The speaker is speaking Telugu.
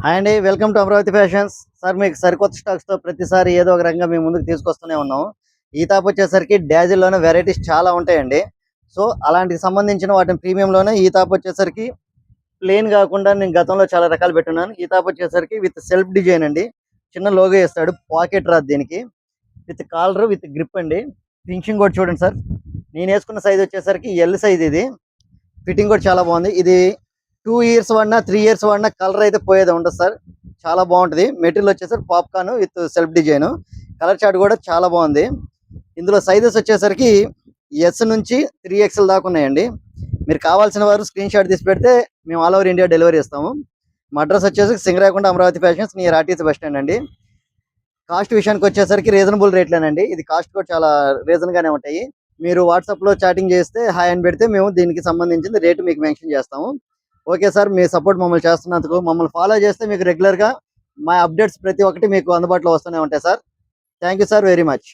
హాయ్ అండి, welcome to Amaravati fashions. Sir మీకు సరికొత్త స్టాక్స్తో ప్రతిసారి ఏదో ఒక రకంగా మేము ముందుకు తీసుకొస్తూనే ఉన్నాం. ఈ తాప్ వచ్చేసరికి డాజిల్లోనే వెరైటీస్ చాలా ఉంటాయండి. సో అలాంటికి సంబంధించిన వాటిని ప్రీమియంలోనే ఈ తాప్ వచ్చేసరికి ప్లెయిన్ కాకుండా నేను గతంలో చాలా రకాలు పెట్టున్నాను. ఈ తాప్ వచ్చేసరికి విత్ సెల్ఫ్ డిజైన్ అండి. చిన్న లోగో ఇస్తాడు, పాకెట్ రాదు దీనికి. విత్ కాలర్ విత్ గ్రిప్ అండి. ఫినిషింగ్ కూడా చూడండి సార్. నేను వేసుకున్న సైజ్ వచ్చేసరికి ఎల్ సైజ్. ఇది ఫిట్టింగ్ కూడా చాలా బాగుంది. ఇది 2 ఇయర్స్ వాడినా 3 ఇయర్స్ వాడినా కలర్ అయితే పోయేది ఉండదు సార్. చాలా బాగుంటుంది. మెటీరియల్ వచ్చేసరికి popcorn with self design. Colour chart కూడా చాలా బాగుంది. ఇందులో సైజెస్ వచ్చేసరికి ఎస్ నుంచి 3XL దాకా ఉన్నాయండి. మీరు కావాల్సిన వారు స్క్రీన్ షాట్ తీసి పెడితే మేము ఆల్ ఓవర్ ఇండియా డెలివరీ ఇస్తాము. మా అడ్రస్ వచ్చేసి Singarayakonda Amaravati fashions near RTC bus stand అండి. కాస్ట్ విషయానికి వచ్చేసరికి రీజనబుల్ రేట్లేనండి. ఇది కాస్ట్ కూడా చాలా రీజన్ గానే ఉంటాయి. మీరు వాట్సాప్లో చాటింగ్ చేస్తే హాయ్ అని పెడితే మేము దీనికి సంబంధించిన రేటు మీకు మెన్షన్ చేస్తాము. ఓకే సార్, మీ సపోర్ట్ మమ్మల్ని చేస్తున్నందుకు. మమ్మల్ని ఫాలో చేస్తే మీకు రెగ్యులర్గా మా అప్డేట్స్ ప్రతి ఒక్కటి మీకు అందుబాటులో వస్తూనే ఉంటాయి sir. Thank you sir very much.